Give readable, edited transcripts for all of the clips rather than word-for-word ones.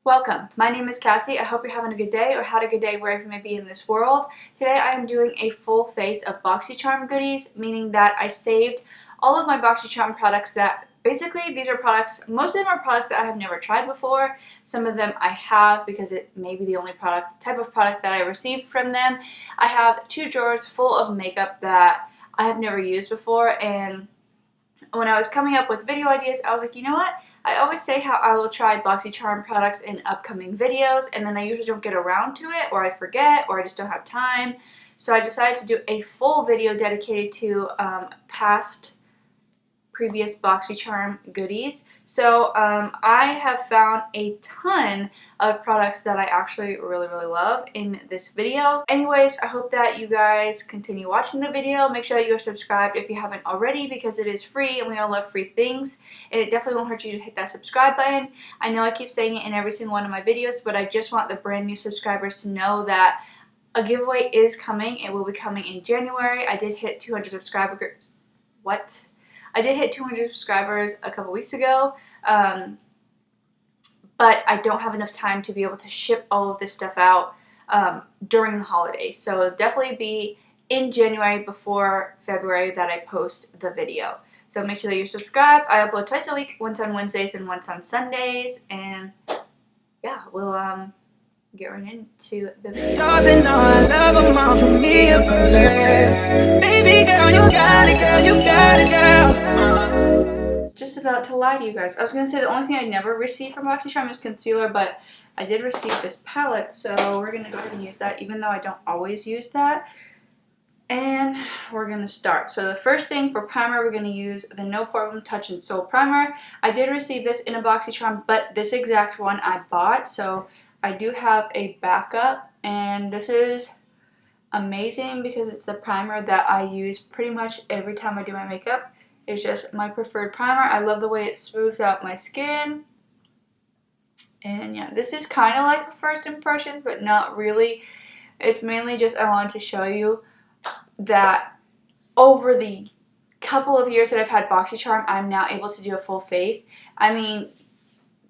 Welcome, my name is Cassie. I hope you're having a good day or had a good day wherever you may be in this world. Today I am doing a full face of BoxyCharm goodies, meaning that I saved all of my BoxyCharm products that basically these are products, most of them are products that I have never tried before. Some of them I have because it may be the only type of product that I received from them. I have 2 drawers full of makeup that I have never used before, and when I was coming up with video ideas, I was like, you know what? I always say how I will try BoxyCharm products in upcoming videos, and then I usually don't get around to it, or I forget, or I just don't have time. So I decided to do a full video dedicated to previous BoxyCharm goodies. So I have found a ton of products that I actually really love in this video. Anyways, I hope that you guys continue watching the video. Make sure that you're subscribed if you haven't already, because it is free and we all love free things. And it definitely won't hurt you to hit that subscribe button. I know I keep saying it in every single one of my videos, but I just want the brand new subscribers to know that a giveaway is coming. It will be coming in January. I did hit 200 subscribers. What? I did hit 200 subscribers a couple weeks ago, but I don't have enough time to be able to ship all of this stuff out during the holidays. So it'll definitely be in January before February that I post the video. So make sure that you're subscribed. I upload twice a week, once on Wednesdays and once on Sundays. And yeah, we'll get right into the video. Baby girl, you got it, girl, you got it, girl. Just about to lie to you guys. I was gonna say the only thing I never received from BoxyCharm is concealer, but I did receive this palette, so we're gonna go ahead and use that, even though I don't always use that. And we're gonna start. So the first thing for primer, we're gonna use the No Problem Touch and Soul Primer. I did receive this in a BoxyCharm, but this exact one I bought, so I do have a backup, and this is amazing because it's the primer that I use pretty much every time I do my makeup. It's just my preferred primer. I love the way it smooths out my skin. And yeah, this is kind of like a first impressions, but not really. It's mainly just I wanted to show you that over the couple of years that I've had BoxyCharm, I'm now able to do a full face. I mean,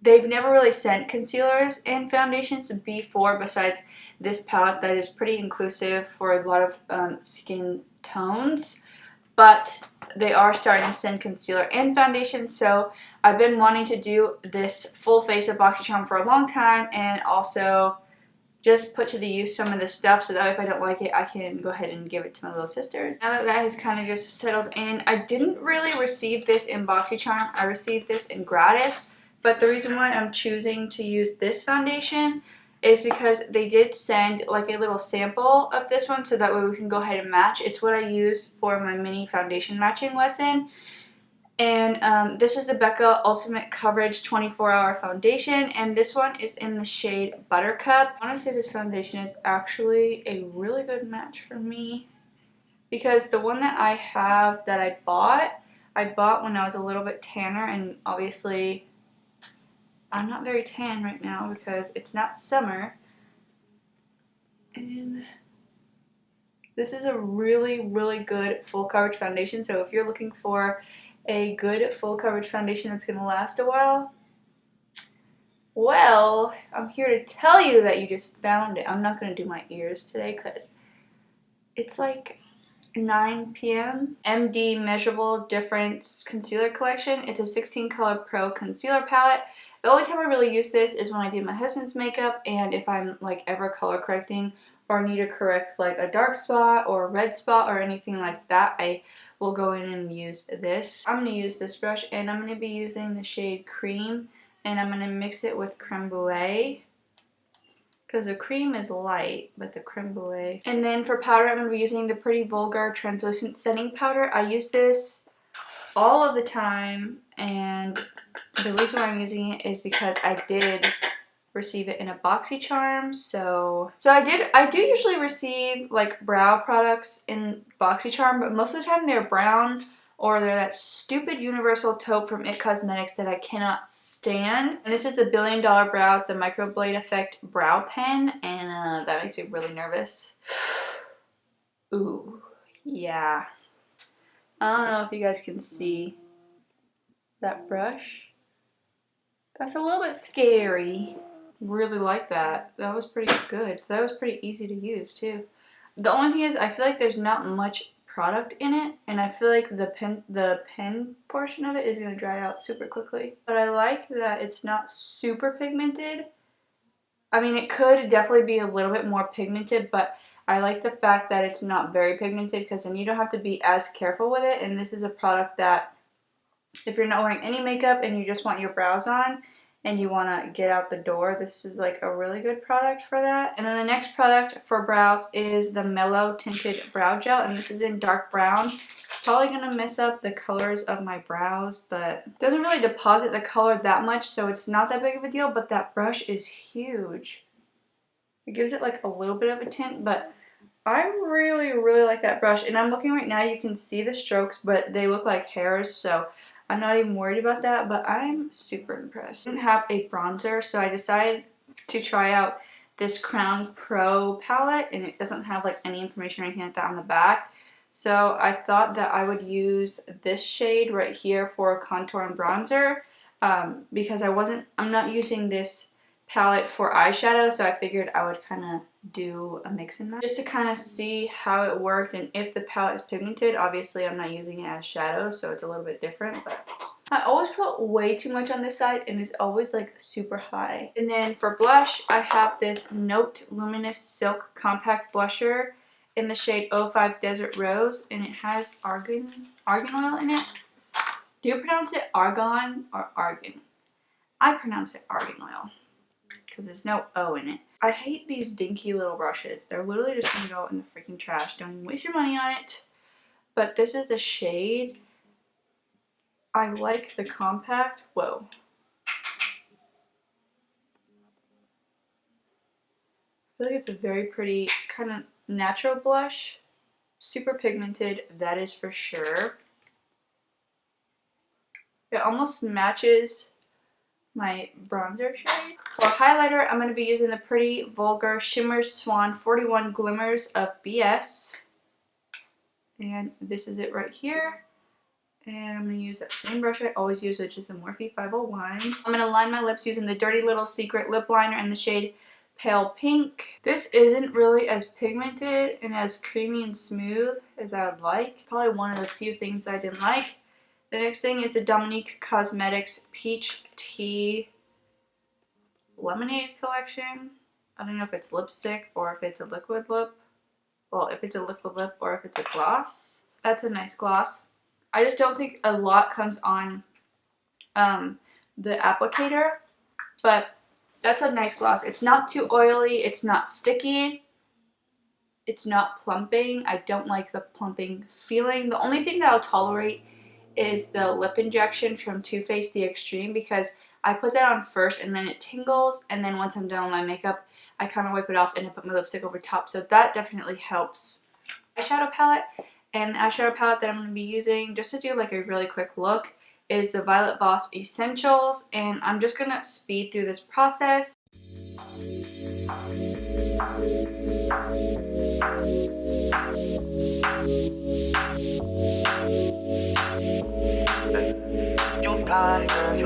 they've never really sent concealers and foundations before besides this palette that is pretty inclusive for a lot of skin tones. But they are starting to send concealer and foundation, so I've been wanting to do this full face of BoxyCharm for a long time, and also just put to the use some of the stuff so that if I don't like it, I can go ahead and give it to my little sisters. Now that that has kind of just settled in, I didn't really receive this in BoxyCharm. I received this in Gratis, but the reason why I'm choosing to use this foundation is because they did send like a little sample of this one so that way we can go ahead and match. It's what I used for my mini foundation matching lesson. And this is the Becca Ultimate Coverage 24-Hour Foundation, and this one is in the shade Buttercup. I want to say this foundation is actually a really good match for me because the one that I have that I bought when I was a little bit tanner, and obviously I'm not very tan right now because it's not summer. And this is a really good full coverage foundation, so if you're looking for a good full coverage foundation that's going to last a while, well, I'm here to tell you that you just found it. I'm not going to do my ears today because it's like 9 p.m. MD Measurable Difference Concealer Collection. It's a 16 color pro concealer palette. The only time I really use this is when I do my husband's makeup, and if I'm like ever color correcting or need to correct like a dark spot or a red spot or anything like that, I will go in and use this. I'm going to use this brush, and I'm going to be using the shade Cream, and I'm going to mix it with Creme Brulee because the cream is light, but the creme brulee. And then for powder, I'm going to be using the Pretty Vulgar Translucent Setting Powder. I use this all of the time, and the reason why I'm using it is because I did receive it in a BoxyCharm. So I do usually receive like brow products in BoxyCharm, but most of the time they're brown, or they're that stupid universal taupe from It Cosmetics that I cannot stand. And this is the $1 Billion Brows, the Microblade Effect Brow Pen, and that makes me really nervous. Ooh, yeah. I don't know if you guys can see that brush. That's a little bit scary. really like that. That was pretty good. That was pretty easy to use too. The only thing is I feel like there's not much product in it, and I feel like the pen portion of it is going to dry out super quickly. But I like that it's not super pigmented. I mean, it could definitely be a little bit more pigmented, but I like the fact that it's not very pigmented because then you don't have to be as careful with it. And this is a product that if you're not wearing any makeup and you just want your brows on and you want to get out the door, this is like a really good product for that. And then the next product for brows is the Mellow Tinted Brow Gel, and this is in dark brown. Probably going to mess up the colors of my brows, but it doesn't really deposit the color that much, so it's not that big of a deal, but that brush is huge. It gives it like a little bit of a tint, but I really, really like that brush. And I'm looking right now, you can see the strokes, but they look like hairs, so I'm not even worried about that, but I'm super impressed. I didn't have a bronzer, so I decided to try out this Crown Pro palette, and it doesn't have like any information or anything like that on the back. So I thought that I would use this shade right here for contour and bronzer because I'm not using this palette for eyeshadow, so I figured I would kind of do a mix and match just to kind of see how it worked. And if the palette is pigmented, obviously I'm not using it as shadow, so it's a little bit different, but I always put way too much on this side and it's always like super high. And then for blush, I have this Note Luminous Silk Compact Blusher in the shade 05 Desert Rose, and it has argan oil in it. Do you pronounce it argan or argan? I pronounce it argan oil because there's no O in it. I hate these dinky little brushes. They're literally just gonna go in the freaking trash. Don't even waste your money on it. But this is the shade. I like the compact. Whoa. I feel like it's a very pretty kind of natural blush. Super pigmented, that is for sure. It almost matches my bronzer shade. For highlighter, I'm going to be using the Pretty Vulgar Shimmer Swan 41 Glimmers of BS. And this is it right here. And I'm going to use that same brush I always use, which is the Morphe 501. I'm going to line my lips using the Dirty Little Secret lip liner in the shade Pale Pink. This isn't really as pigmented and as creamy and smooth as I would like. Probably one of the few things I didn't like. The next thing is the Dominic Cosmetics Peach Tea Lemonade collection. I don't know if it's lipstick or if it's a liquid lip. Well, if it's a liquid lip or if it's a gloss. That's a nice gloss. I just don't think a lot comes on the applicator, but that's a nice gloss. It's not too oily, it's not sticky, it's not plumping. I don't like the plumping feeling. The only thing that I'll tolerate is the lip injection from Too Faced The Extreme, because I put that on first and then it tingles, and then once I'm done with my makeup, I kind of wipe it off and I put my lipstick over top, so that definitely helps. Eyeshadow palette, and the eyeshadow palette that I'm going to be using just to do like a really quick look is the Violet Voss Essentials, and I'm just going to speed through this process. You got it, girl, you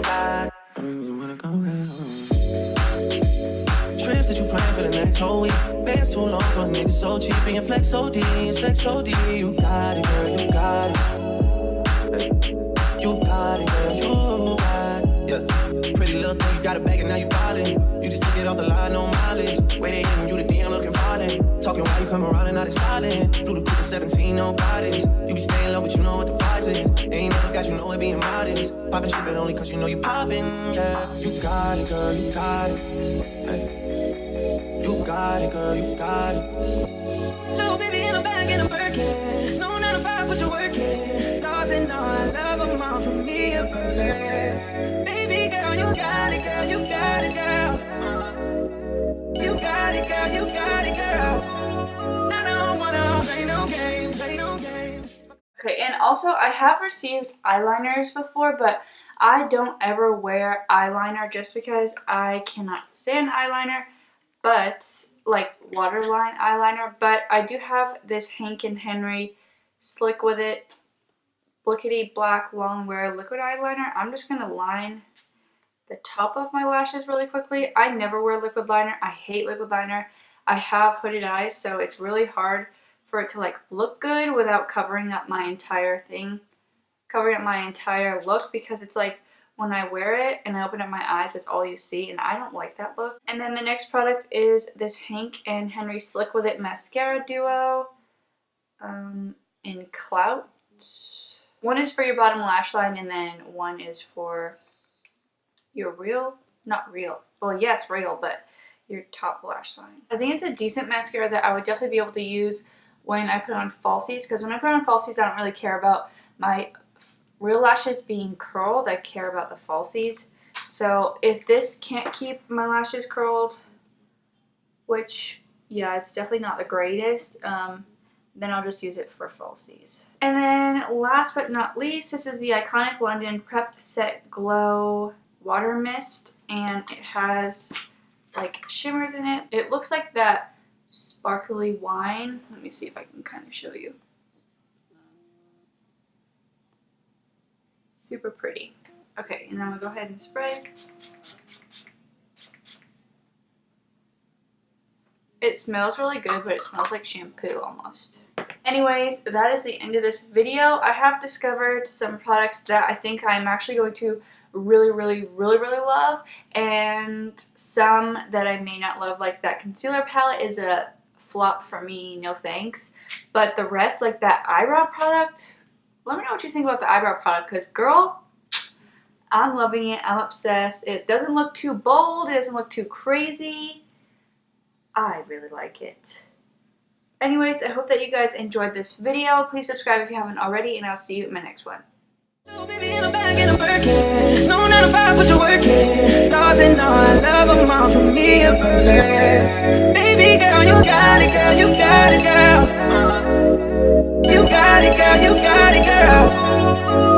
got it. I don't wanna go around. Trips that you plan for the next whole week. Bands too long for niggas so cheap, and your flex OD, and sex OD. You got it, girl, you got it. Hey. You got it, girl, you got it. Yeah. Pretty little thing, you got a bag and now you ballin'. You just took it off the line, no mileage. Waiting, you the DM looking violent. Talking while you come around and now they silent. Flew the quick 17, no bodies. You be staying low, but you know what the fight is. Ain't never got you know it being modest. Poppin' shit, but only cause you know you poppin', yeah. You got it, girl, you got it. Hey. You got it, girl, you got it. Little baby in the bag and I'm working. No 9 to 5, put the work in. Lost and all, I love them all for me a burger. Baby girl, you got it, girl, you got it, girl. You got it, girl, you got it, girl. I don't wanna play no games, play no games. Okay, and also I have received eyeliners before, but I don't ever wear eyeliner just because I cannot stand eyeliner, but like waterline eyeliner. But I do have this Hank and Henry Slick With It Blickety Black Long Wear liquid eyeliner. I'm just gonna line the top of my lashes really quickly. I never wear liquid liner. I hate liquid liner. I have hooded eyes, so it's really hard for it to like look good without covering up my entire thing, covering up my entire look, because it's like when I wear it and I open up my eyes, it's all you see, and I don't like that look. And then the next product is this Hank and Henry Slick With It Mascara Duo in Clout. One is for your bottom lash line, and then one is for your real, not real, well yes real, but your top lash line. I think it's a decent mascara that I would definitely be able to use when I put on falsies, because when I put on falsies I don't really care about my real lashes being curled. I care about the falsies. So if this can't keep my lashes curled, which yeah, it's definitely not the greatest, then I'll just use it for falsies. And then last but not least, this is the iconic London Prep Set Glow Water Mist, and it has like shimmers in it. It looks like that sparkly wine. Let me see if I can kind of show you. Super pretty. Okay, and then I'm gonna go ahead and spray. It smells really good, but it smells like shampoo almost. Anyways, that is the end of this video. I have discovered some products that I think I'm actually going to really love, and some that I may not love. Like that concealer palette is a flop for me, no thanks. But the rest, like that eyebrow product, let me know what you think about the eyebrow product, because girl, I'm loving it. I'm obsessed. It doesn't look too bold. It doesn't look too crazy. I really like it. Anyways, I hope that you guys enjoyed this video. Please subscribe if you haven't already, and I'll see you in my next one. Oh, baby, in a bag and I'm working. No, not a vibe, but you're working. Laws and all, I love them all. To me, a burden. Baby girl, you got it, girl. You got it, girl. You got it, girl. You got it, girl.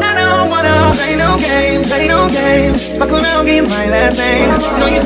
I don't wanna play no games, play no games. Fuck around, get my last name. No, you